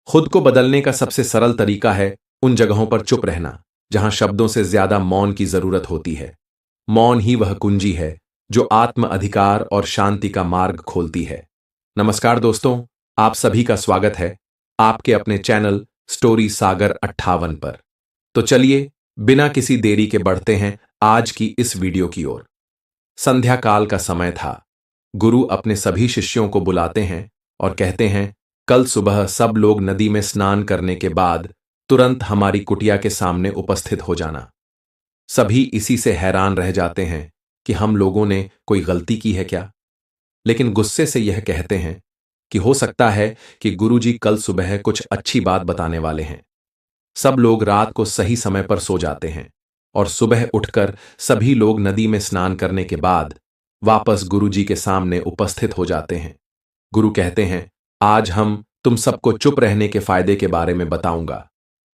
खुद को बदलने का सबसे सरल तरीका है उन जगहों पर चुप रहना जहां शब्दों से ज्यादा मौन की जरूरत होती है। मौन ही वह कुंजी है जो आत्म अधिकार और शांति का मार्ग खोलती है। नमस्कार दोस्तों, आप सभी का स्वागत है आपके अपने चैनल स्टोरी सागर 58 पर। तो चलिए बिना किसी देरी के बढ़ते हैं आज की इस वीडियो की ओर। संध्या काल का समय था। गुरु अपने सभी शिष्यों को बुलाते हैं और कहते हैं, कल सुबह सब लोग नदी में स्नान करने के बाद तुरंत हमारी कुटिया के सामने उपस्थित हो जाना। सभी इसी से हैरान रह जाते हैं कि हम लोगों ने कोई गलती की है क्या, लेकिन गुस्से से यह कहते हैं कि हो सकता है कि गुरुजी कल सुबह कुछ अच्छी बात बताने वाले हैं। सब लोग रात को सही समय पर सो जाते हैं और सुबह उठकर सभी लोग नदी में स्नान करने के बाद वापस गुरुजी के सामने उपस्थित हो जाते हैं। गुरु कहते हैं, आज हम तुम सबको चुप रहने के फायदे के बारे में बताऊंगा।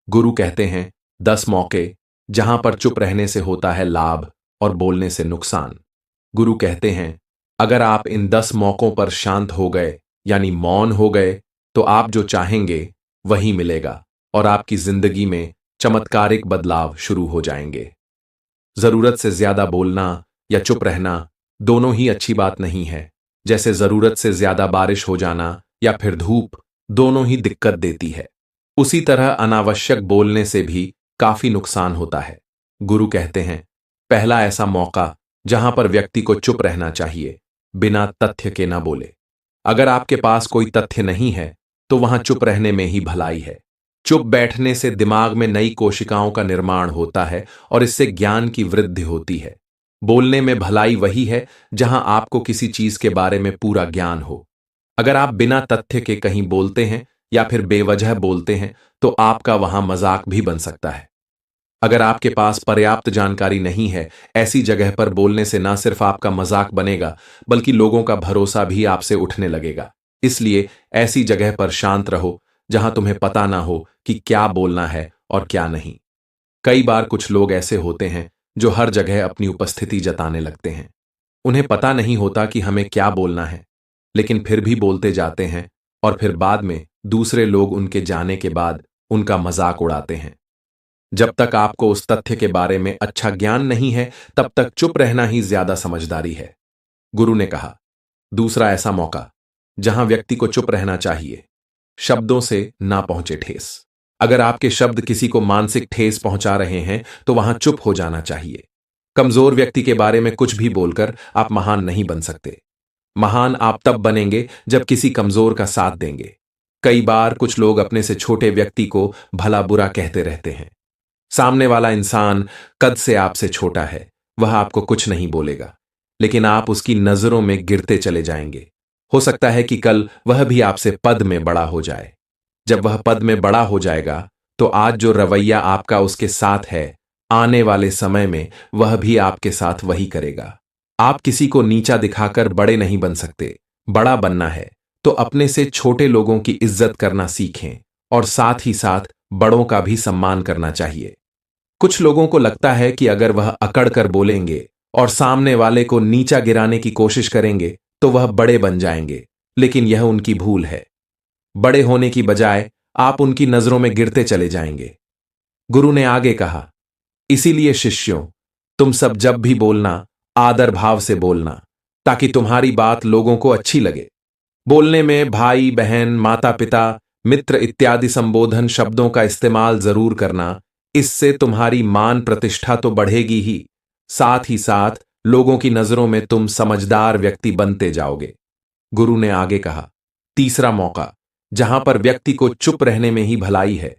गुरु कहते हैं, 10 मौके जहां पर चुप रहने से होता है लाभ और बोलने से नुकसान। गुरु कहते हैं, अगर आप इन 10 मौकों पर शांत हो गए यानी मौन हो गए तो आप जो चाहेंगे वही मिलेगा और आपकी जिंदगी में चमत्कारिक बदलाव शुरू हो जाएंगे। जरूरत से ज्यादा बोलना या चुप रहना दोनों ही अच्छी बात नहीं है। जैसे जरूरत से ज्यादा बारिश हो जाना या फिर धूप, दोनों ही दिक्कत देती है। उसी तरह अनावश्यक बोलने से भी काफी नुकसान होता है। गुरु कहते हैं, पहला ऐसा मौका जहां पर व्यक्ति को चुप रहना चाहिए, बिना तथ्य के ना बोले। अगर आपके पास कोई तथ्य नहीं है तो वहां चुप रहने में ही भलाई है। चुप बैठने से दिमाग में नई कोशिकाओं का निर्माण होता है और इससे ज्ञान की वृद्धि होती है। बोलने में भलाई वही है जहां आपको किसी चीज के बारे में पूरा ज्ञान हो। अगर आप बिना तथ्य के कहीं बोलते हैं या फिर बेवजह बोलते हैं तो आपका वहां मजाक भी बन सकता है। अगर आपके पास पर्याप्त जानकारी नहीं है, ऐसी जगह पर बोलने से ना सिर्फ आपका मजाक बनेगा बल्कि लोगों का भरोसा भी आपसे उठने लगेगा। इसलिए ऐसी जगह पर शांत रहो जहां तुम्हें पता ना हो कि क्या बोलना है और क्या नहीं। कई बार कुछ लोग ऐसे होते हैं जो हर जगह अपनी उपस्थिति जताने लगते हैं। उन्हें पता नहीं होता कि हमें क्या बोलना है, लेकिन फिर भी बोलते जाते हैं और फिर बाद में दूसरे लोग उनके जाने के बाद उनका मजाक उड़ाते हैं। जब तक आपको उस तथ्य के बारे में अच्छा ज्ञान नहीं है तब तक चुप रहना ही ज्यादा समझदारी है। गुरु ने कहा, दूसरा ऐसा मौका जहां व्यक्ति को चुप रहना चाहिए, शब्दों से ना पहुंचे ठेस। अगर आपके शब्द किसी को मानसिक ठेस पहुंचा रहे हैं तो वहां चुप हो जाना चाहिए। कमजोर व्यक्ति के बारे में कुछ भी बोलकर आप महान नहीं बन सकते। महान आप तब बनेंगे जब किसी कमजोर का साथ देंगे। कई बार कुछ लोग अपने से छोटे व्यक्ति को भला बुरा कहते रहते हैं। सामने वाला इंसान कद से आपसे छोटा है, वह आपको कुछ नहीं बोलेगा, लेकिन आप उसकी नजरों में गिरते चले जाएंगे। हो सकता है कि कल वह भी आपसे पद में बड़ा हो जाए। जब वह पद में बड़ा हो जाएगा तो आज जो रवैया आपका उसके साथ है, आने वाले समय में वह भी आपके साथ वही करेगा। आप किसी को नीचा दिखाकर बड़े नहीं बन सकते। बड़ा बनना है तो अपने से छोटे लोगों की इज्जत करना सीखें और साथ ही साथ बड़ों का भी सम्मान करना चाहिए। कुछ लोगों को लगता है कि अगर वह अकड़ कर बोलेंगे और सामने वाले को नीचा गिराने की कोशिश करेंगे तो वह बड़े बन जाएंगे, लेकिन यह उनकी भूल है। बड़े होने की बजाय आप उनकी नजरों में गिरते चले जाएंगे। गुरु ने आगे कहा, इसीलिए शिष्यों, तुम सब जब भी बोलना आदर भाव से बोलना ताकि तुम्हारी बात लोगों को अच्छी लगे। बोलने में भाई बहन, माता पिता, मित्र इत्यादि संबोधन शब्दों का इस्तेमाल जरूर करना। इससे तुम्हारी मान प्रतिष्ठा तो बढ़ेगी ही, साथ ही साथ लोगों की नजरों में तुम समझदार व्यक्ति बनते जाओगे। गुरु ने आगे कहा, तीसरा मौका जहां पर व्यक्ति को चुप रहने में ही भलाई है,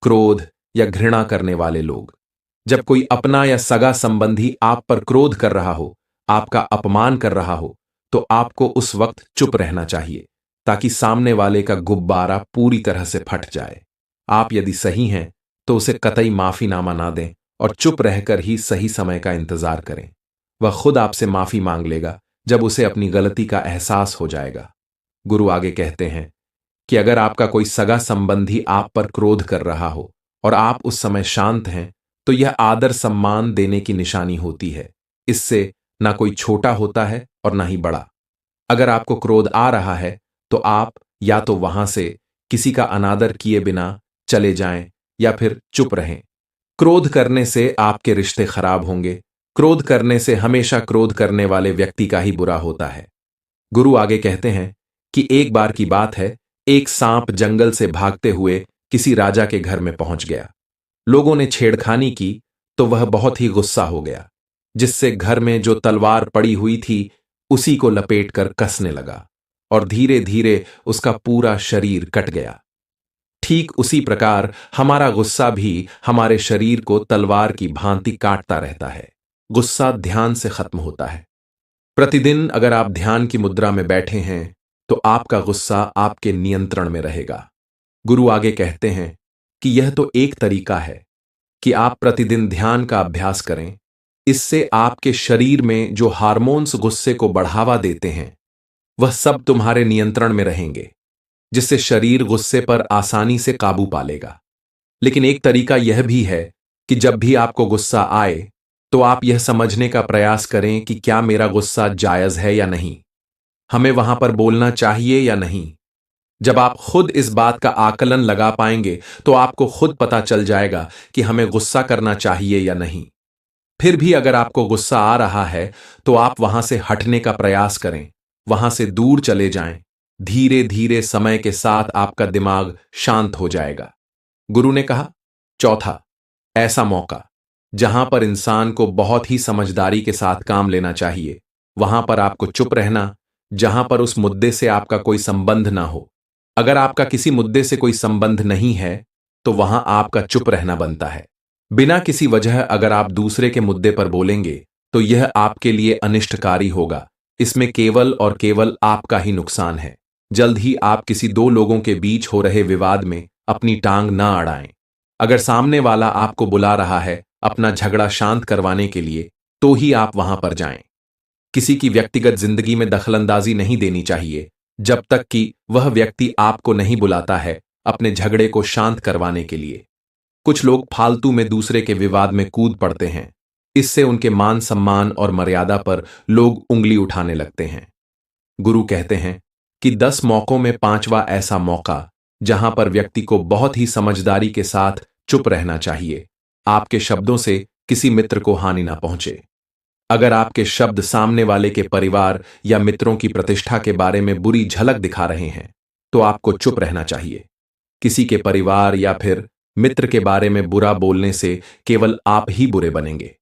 क्रोध या घृणा करने वाले लोग। जब कोई अपना या सगा संबंधी आप पर क्रोध कर रहा हो, आपका अपमान कर रहा हो, तो आपको उस वक्त चुप रहना चाहिए ताकि सामने वाले का गुब्बारा पूरी तरह से फट जाए। आप यदि सही हैं तो उसे कतई माफीनामा ना दें और चुप रहकर ही सही समय का इंतजार करें। वह खुद आपसे माफी मांग लेगा जब उसे अपनी गलती का एहसास हो जाएगा। गुरु आगे कहते हैं कि अगर आपका कोई सगा संबंधी आप पर क्रोध कर रहा हो और आप उस समय शांत हैं तो यह आदर सम्मान देने की निशानी होती है। इससे ना कोई छोटा होता है और ना ही बड़ा। अगर आपको क्रोध आ रहा है तो आप या तो वहां से किसी का अनादर किए बिना चले जाएं या फिर चुप रहें। क्रोध करने से आपके रिश्ते खराब होंगे। क्रोध करने से हमेशा क्रोध करने वाले व्यक्ति का ही बुरा होता है। गुरु आगे कहते हैं कि एक बार की बात है, एक सांप जंगल से भागते हुए किसी राजा के घर में पहुंच गया। लोगों ने छेड़खानी की तो वह बहुत ही गुस्सा हो गया, जिससे घर में जो तलवार पड़ी हुई थी उसी को लपेटकर कसने लगा और धीरे धीरे उसका पूरा शरीर कट गया। ठीक उसी प्रकार हमारा गुस्सा भी हमारे शरीर को तलवार की भांति काटता रहता है। गुस्सा ध्यान से खत्म होता है। प्रतिदिन अगर आप ध्यान की मुद्रा में बैठे हैं तो आपका गुस्सा आपके नियंत्रण में रहेगा। गुरु आगे कहते हैं कि यह तो एक तरीका है कि आप प्रतिदिन ध्यान का अभ्यास करें। इससे आपके शरीर में जो हार्मोन्स गुस्से को बढ़ावा देते हैं वह सब तुम्हारे नियंत्रण में रहेंगे, जिससे शरीर गुस्से पर आसानी से काबू पा लेगा। लेकिन एक तरीका यह भी है कि जब भी आपको गुस्सा आए तो आप यह समझने का प्रयास करें कि क्या मेरा गुस्सा जायज है या नहीं, हमें वहां पर बोलना चाहिए या नहीं। जब आप खुद इस बात का आकलन लगा पाएंगे तो आपको खुद पता चल जाएगा कि हमें गुस्सा करना चाहिए या नहीं। फिर भी अगर आपको गुस्सा आ रहा है तो आप वहां से हटने का प्रयास करें, वहां से दूर चले जाएं। धीरे धीरे समय के साथ आपका दिमाग शांत हो जाएगा। गुरु ने कहा, चौथा, ऐसा मौका जहां पर इंसान को बहुत ही समझदारी के साथ काम लेना चाहिए, वहां पर आपको चुप रहना, जहां पर उस मुद्दे से आपका कोई संबंध ना हो। अगर आपका किसी मुद्दे से कोई संबंध नहीं है तो वहां आपका चुप रहना बनता है। बिना किसी वजह अगर आप दूसरे के मुद्दे पर बोलेंगे तो यह आपके लिए अनिष्टकारी होगा। इसमें केवल और केवल आपका ही नुकसान है। जल्द ही आप किसी दो लोगों के बीच हो रहे विवाद में अपनी टांग ना अड़ाएं। अगर सामने वाला आपको बुला रहा है अपना झगड़ा शांत करवाने के लिए तो ही आप वहां पर जाएं। किसी की व्यक्तिगत जिंदगी में दखलंदाजी नहीं देनी चाहिए जब तक कि वह व्यक्ति आपको नहीं बुलाता है अपने झगड़े को शांत करवाने के लिए। कुछ लोग फालतू में दूसरे के विवाद में कूद पड़ते हैं। इससे उनके मान सम्मान और मर्यादा पर लोग उंगली उठाने लगते हैं। गुरु कहते हैं कि 10 मौकों में 5वां ऐसा मौका जहां पर व्यक्ति को बहुत ही समझदारी के साथ चुप रहना चाहिए। आपके शब्दों से किसी मित्र को हानि ना पहुंचे। अगर आपके शब्द सामने वाले के परिवार या मित्रों की प्रतिष्ठा के बारे में बुरी झलक दिखा रहे हैं तो आपको चुप रहना चाहिए। किसी के परिवार या फिर मित्र के बारे में बुरा बोलने से केवल आप ही बुरे बनेंगे।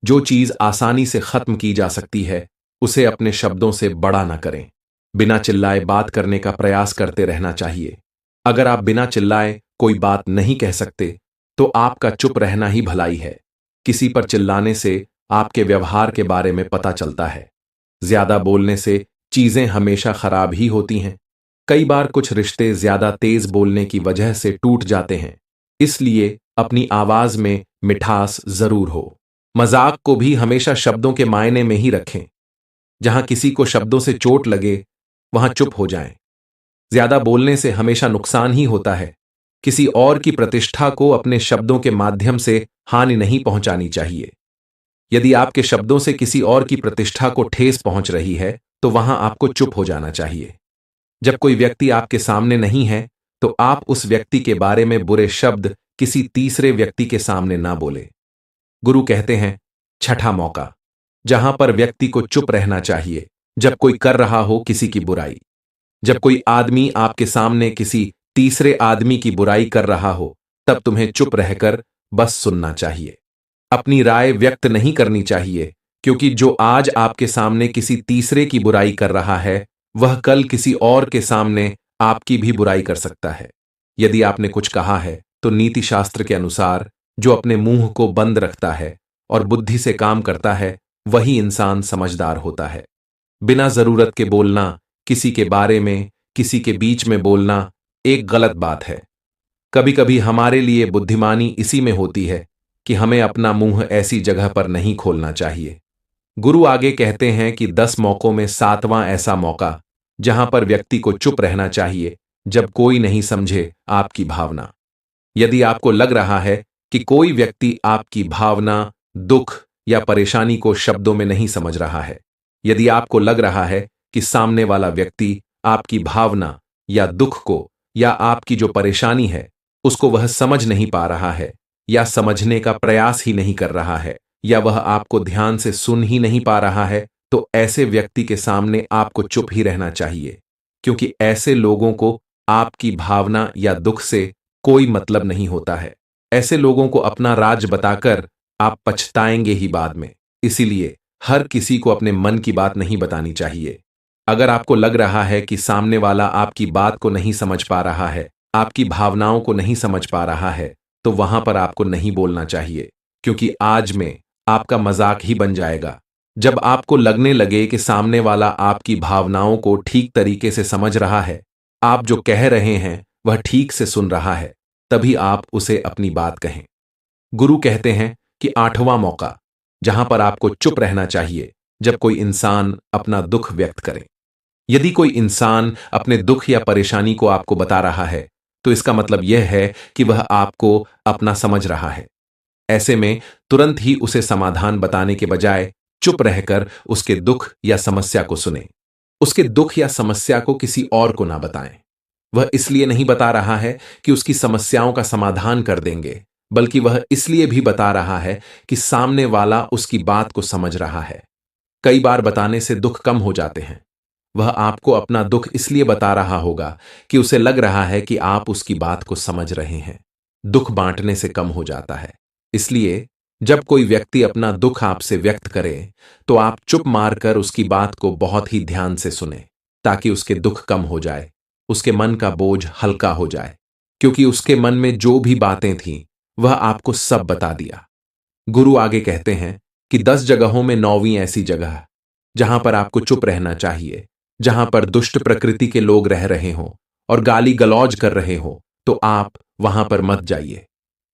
जो चीज आसानी से खत्म की जा सकती है उसे अपने शब्दों से बड़ा ना करें। बिना चिल्लाए बात करने का प्रयास करते रहना चाहिए। अगर आप बिना चिल्लाए कोई बात नहीं कह सकते तो आपका चुप रहना ही भलाई है। किसी पर चिल्लाने से आपके व्यवहार के बारे में पता चलता है। ज्यादा बोलने से चीजें हमेशा खराब ही होती हैं। कई बार कुछ रिश्ते ज्यादा तेज बोलने की वजह से टूट जाते हैं। इसलिए अपनी आवाज में मिठास जरूर हो। मजाक को भी हमेशा शब्दों के मायने में ही रखें। जहां किसी को शब्दों से चोट लगे वहां चुप हो जाएं। ज्यादा बोलने से हमेशा नुकसान ही होता है। किसी और की प्रतिष्ठा को अपने शब्दों के माध्यम से हानि नहीं पहुंचानी चाहिए। यदि आपके शब्दों से किसी और की प्रतिष्ठा को ठेस पहुंच रही है तो वहां आपको चुप हो जाना चाहिए। जब कोई व्यक्ति आपके सामने नहीं है तो आप उस व्यक्ति के बारे में बुरे शब्द किसी तीसरे व्यक्ति के सामने ना बोले। गुरु कहते हैं, छठा मौका जहां पर व्यक्ति को चुप रहना चाहिए जब कोई कर रहा हो किसी की बुराई। जब कोई आदमी आपके सामने किसी तीसरे आदमी की बुराई कर रहा हो तब तुम्हें चुप रहकर बस सुनना चाहिए। अपनी राय व्यक्त नहीं करनी चाहिए, क्योंकि जो आज आपके सामने किसी तीसरे की बुराई कर रहा है वह कल किसी और के सामने आपकी भी बुराई कर सकता है। यदि आपने कुछ कहा है तो नीति शास्त्र के अनुसार जो अपने मुंह को बंद रखता है और बुद्धि से काम करता है वही इंसान समझदार होता है। बिना जरूरत के बोलना, किसी के बारे में किसी के बीच में बोलना एक गलत बात है। कभी कभी हमारे लिए बुद्धिमानी इसी में होती है कि हमें अपना मुंह ऐसी जगह पर नहीं खोलना चाहिए। गुरु आगे कहते हैं कि 10 मौकों में 7वां ऐसा मौका जहां पर व्यक्ति को चुप रहना चाहिए जब कोई नहीं समझे आपकी भावना। यदि आपको लग रहा है कि कोई व्यक्ति आपकी भावना, दुख या परेशानी को शब्दों में नहीं समझ रहा है, यदि आपको लग रहा है कि सामने वाला व्यक्ति आपकी भावना या दुख को या आपकी जो परेशानी है उसको वह समझ नहीं पा रहा है, या समझने का प्रयास ही नहीं कर रहा है, या वह आपको ध्यान से सुन ही नहीं पा रहा है, तो ऐसे व्यक्ति के सामने आपको चुप ही रहना चाहिए, क्योंकि ऐसे लोगों को आपकी भावना या दुख से कोई मतलब नहीं होता है। ऐसे लोगों को अपना राज बताकर आप पछताएंगे ही बाद में। इसीलिए हर किसी को अपने मन की बात नहीं बतानी चाहिए। अगर आपको लग रहा है कि सामने वाला आपकी बात को नहीं समझ पा रहा है, आपकी भावनाओं को नहीं समझ पा रहा है, तो वहां पर आपको नहीं बोलना चाहिए, क्योंकि आज में आपका मजाक ही बन जाएगा। जब आपको लगने लगे कि सामने वाला आपकी भावनाओं को ठीक तरीके से समझ रहा है, आप जो कह रहे हैं वह ठीक से सुन रहा है, तभी आप उसे अपनी बात कहें। गुरु कहते हैं कि 8वां मौका, जहां पर आपको चुप रहना चाहिए, जब कोई इंसान अपना दुख व्यक्त करे। यदि कोई इंसान अपने दुख या परेशानी को आपको बता रहा है, तो इसका मतलब यह है कि वह आपको अपना समझ रहा है। ऐसे में तुरंत ही उसे समाधान बताने के बजाय चुप रहकर उसके दुख या समस्या को सुने। उसके दुख या समस्या को किसी और को ना बताएं। वह इसलिए नहीं बता रहा है कि उसकी समस्याओं का समाधान कर देंगे, बल्कि वह इसलिए भी बता रहा है कि सामने वाला उसकी बात को समझ रहा है। कई बार बताने से दुख कम हो जाते हैं। वह आपको अपना दुख इसलिए बता रहा होगा कि उसे लग रहा है कि आप उसकी बात को समझ रहे हैं। दुख बांटने से कम हो जाता है। इसलिए जब कोई व्यक्ति अपना दुख आपसे व्यक्त करे, तो आप चुप मारकर उसकी बात को बहुत ही ध्यान से सुने, ताकि उसके दुख कम हो जाए, उसके मन का बोझ हल्का हो जाए, क्योंकि उसके मन में जो भी बातें थीं वह आपको सब बता दिया। गुरु आगे कहते हैं कि 10 जगहों में 9वीं ऐसी जगह है जहां पर आपको चुप रहना चाहिए, जहां पर दुष्ट प्रकृति के लोग रह रहे हों और गाली गलौज कर रहे हो, तो आप वहां पर मत जाइए।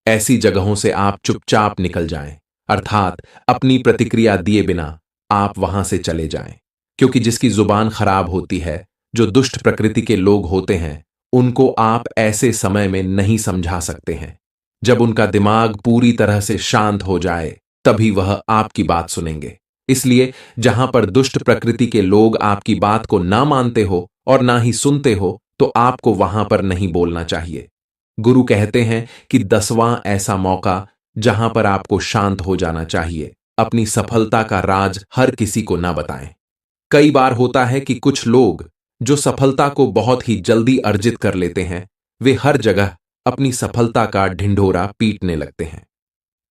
ऐसी जगहों से आप चुपचाप निकल जाएं, अर्थात अपनी प्रतिक्रिया दिए बिना आप वहां से चले जाएं, क्योंकि जिसकी जुबान खराब होती है, जो दुष्ट प्रकृति के लोग होते हैं, उनको आप ऐसे समय में नहीं समझा सकते हैं। जब उनका दिमाग पूरी तरह से शांत हो जाए, तभी वह आपकी बात सुनेंगे। इसलिए जहां पर दुष्ट प्रकृति के लोग आपकी बात को ना मानते हो और ना ही सुनते हो, तो आपको वहां पर नहीं बोलना चाहिए। गुरु कहते हैं कि 10वां ऐसा मौका जहां पर आपको शांत हो जाना चाहिए, अपनी सफलता का राज हर किसी को ना बताएं। कई बार होता है कि कुछ लोग जो सफलता को बहुत ही जल्दी अर्जित कर लेते हैं, वे हर जगह अपनी सफलता का ढिंढोरा पीटने लगते हैं।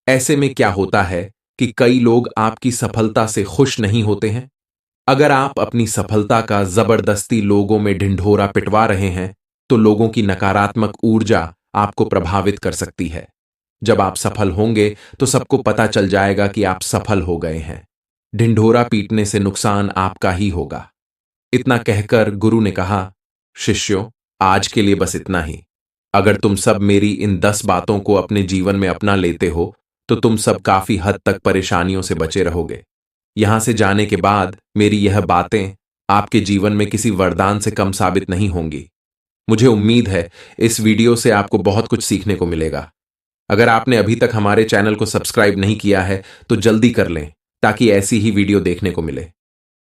ऐसे में क्या होता है कि कई लोग आपकी सफलता से खुश नहीं होते हैं। अगर आप अपनी सफलता का जबरदस्ती लोगों में ढिंढोरा पिटवा रहे हैं, तो लोगों की नकारात्मक ऊर्जा आपको प्रभावित कर सकती है। जब आप सफल होंगे तो सबको पता चल जाएगा कि आप सफल हो गए हैं। ढिंढोरा पीटने से नुकसान आपका ही होगा। इतना कहकर गुरु ने कहा, शिष्यों, आज के लिए बस इतना ही। अगर तुम सब मेरी इन 10 बातों को अपने जीवन में अपना लेते हो, तो तुम सब काफी हद तक परेशानियों से बचे रहोगे। यहां से जाने के बाद मेरी यह बातें आपके जीवन में किसी वरदान से कम साबित नहीं होंगी। मुझे उम्मीद है इस वीडियो से आपको बहुत कुछ सीखने को मिलेगा। अगर आपने अभी तक हमारे चैनल को सब्सक्राइब नहीं किया है, तो जल्दी कर लें, ताकि ऐसी ही वीडियो देखने को मिले।